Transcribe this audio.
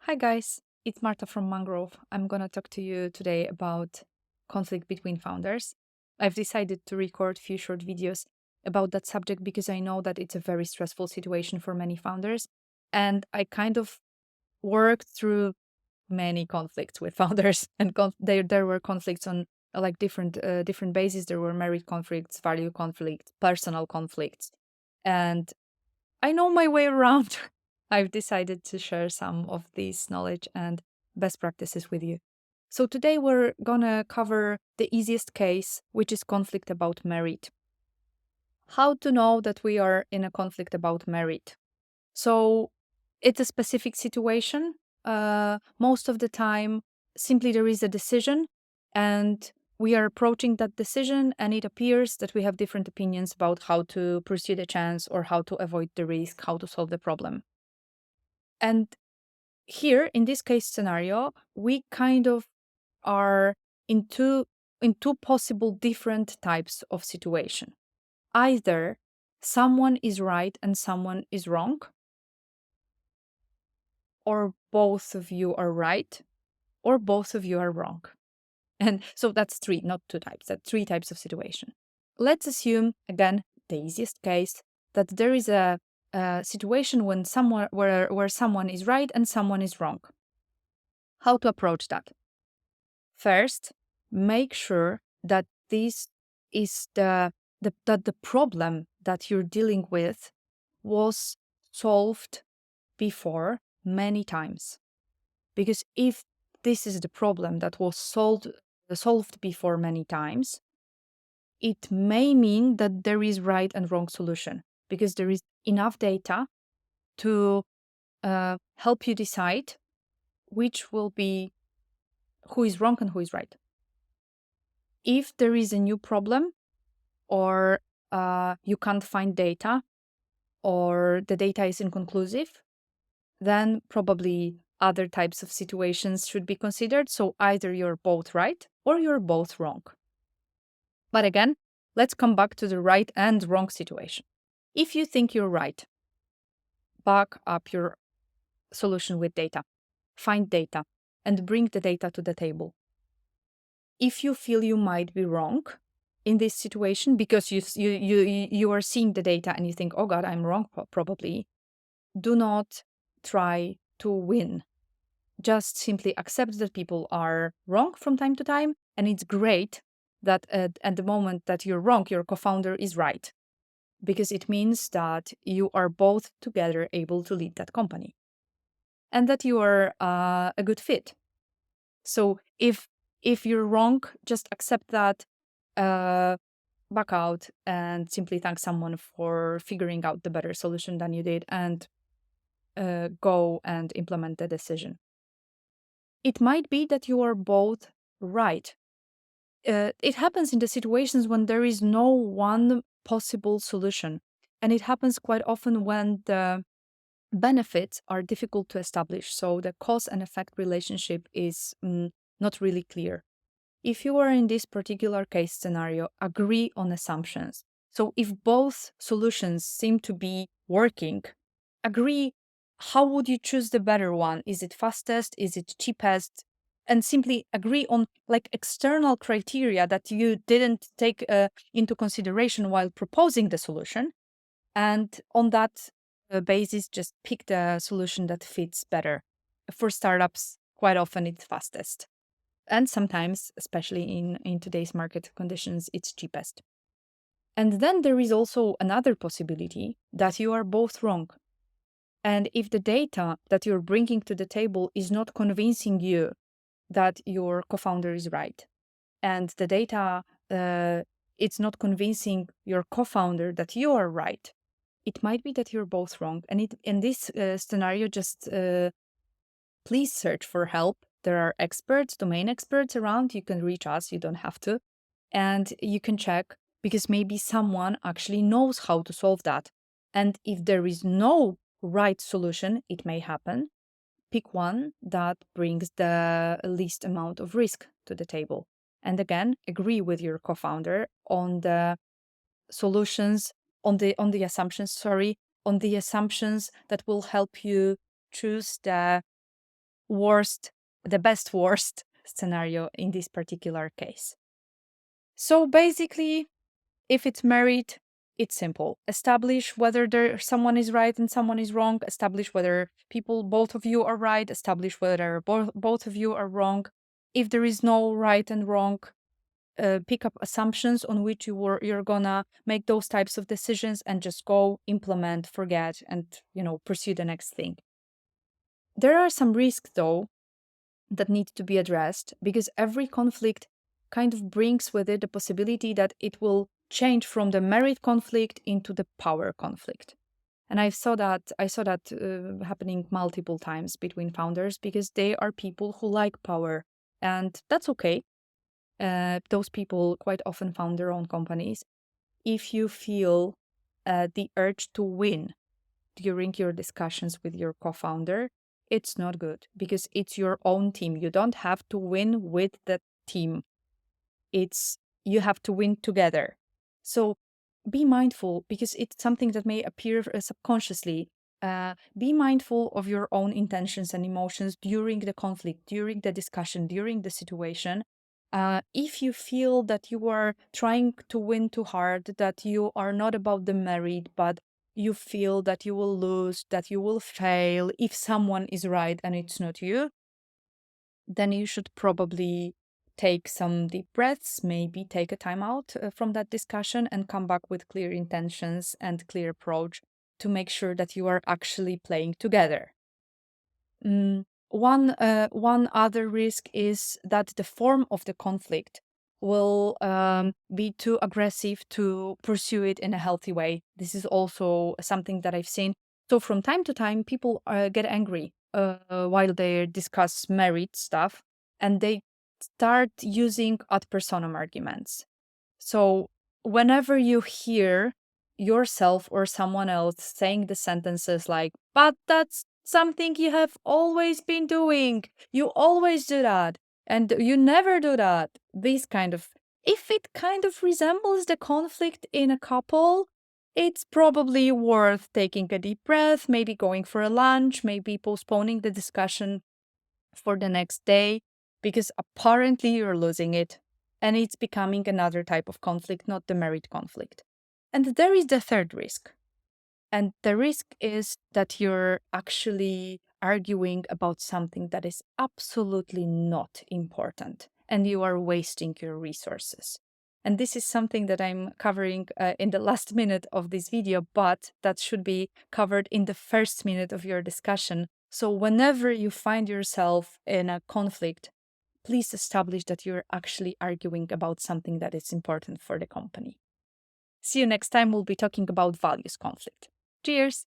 Hi guys, it's Marta from Mangrove. I'm gonna talk to you today about conflict between founders. I've decided to record a few short videos about that subject because I know that it's a very stressful situation for many founders. And I kind of worked through many conflicts with founders, and there were conflicts on like different bases. There were merit conflicts, value conflicts, personal conflicts, and I know my way around. I've decided to share some of this knowledge and best practices with you. So today we're gonna cover the easiest case, which is conflict about merit. How to know that we are in a conflict about merit? So it's a specific situation. Most of the time, simply there is a decision, and we are approaching that decision, and it appears that we have different opinions about how to pursue the chance or how to avoid the risk, how to solve the problem. And here, in this case scenario, we kind of are in two possible different types of situation. Either someone is right and someone is wrong, or both of you are right, or both of you are wrong. And so that's three, not two types. That's three types of situation. Let's assume, again, the easiest case, that there is a situation when where someone is right and someone is wrong. How to approach that? First, make sure that this is that the problem that you're dealing with was solved before many times. Because if this is the problem that was solved before many times, it may mean that there is right and wrong solution because there is enough data to help you decide which will be who is wrong and who is right. If there is a new problem, or you can't find data, or the data is inconclusive, then probably other types of situations should be considered. So either you're both right or you're both wrong. But again, let's come back to the right and wrong situation. If you think you're right, back up your solution with data. Find data and bring the data to the table. If you feel you might be wrong in this situation because you are seeing the data and you think, oh God, I'm wrong probably, do not try to win. Just simply accept that people are wrong from time to time, and it's great that at the moment that you're wrong, your co-founder is right, because it means that you are both together able to lead that company and that you are a good fit. So if you're wrong, just accept that, back out, and simply thank someone for figuring out the better solution than you did, and go and implement the decision. It might be that you are both right. It happens in the situations when there is no one possible solution. And it happens quite often when the benefits are difficult to establish. So the cause and effect relationship is not really clear. If you are in this particular case scenario, agree on assumptions. So if both solutions seem to be working, agree how would you choose the better one? Is it fastest? Is it cheapest? And simply agree on like external criteria that you didn't take into consideration while proposing the solution. And on that basis, just pick the solution that fits better. For startups, quite often it's fastest. And sometimes, especially in today's market conditions, it's cheapest. And then there is also another possibility that you are both wrong. And if the data that you're bringing to the table is not convincing you that your co-founder is right, and the data it's not convincing your co-founder that you are right, it might be that you're both wrong. And in this scenario, just please search for help. There are experts, domain experts around. You can reach us, you don't have to. And you can check, because maybe someone actually knows how to solve that. And if there is no right solution, it may happen. Pick one that brings the least amount of risk to the table. And again, agree with your co-founder on the solutions, on the assumptions, on the assumptions that will help you choose the the best worst scenario in this particular case. So basically, if it's married, it's simple. Establish whether someone is right and someone is wrong. Establish whether both of you are right. Establish whether both of you are wrong. If there is no right and wrong, pick up assumptions on which you're gonna make those types of decisions and just go implement, forget, and pursue the next thing. There are some risks though that need to be addressed because every conflict kind of brings with it the possibility that it will change from the merit conflict into the power conflict. And I saw that happening multiple times between founders because they are people who like power, and that's okay. Those people quite often found their own companies. If you feel the urge to win during your discussions with your co-founder, it's not good because it's your own team. You don't have to win with the team. You have to win together. So be mindful because it's something that may appear subconsciously. Be mindful of your own intentions and emotions during the conflict, during the discussion, during the situation. If you feel that you are trying to win too hard, that you are not about the merit, but you feel that you will lose, that you will fail if someone is right and it's not you, then you should probably take some deep breaths, maybe take a time out from that discussion and come back with clear intentions and clear approach to make sure that you are actually playing together. One other risk is that the form of the conflict will be too aggressive to pursue it in a healthy way. This is also something that I've seen. So from time to time, people get angry while they discuss merit stuff, and they start using ad personam arguments. So whenever you hear yourself or someone else saying the sentences like, but that's something you have always been doing, you always do that, and you never do that, if it kind of resembles the conflict in a couple, it's probably worth taking a deep breath, maybe going for a lunch, maybe postponing the discussion for the next day, because apparently you're losing it and it's becoming another type of conflict, not the merit conflict. And there is the third risk. And the risk is that you're actually arguing about something that is absolutely not important and you are wasting your resources. And this is something that I'm covering in the last minute of this video, but that should be covered in the first minute of your discussion. So whenever you find yourself in a conflict, please establish that you're actually arguing about something that is important for the company. See you next time. We'll be talking about values conflict. Cheers!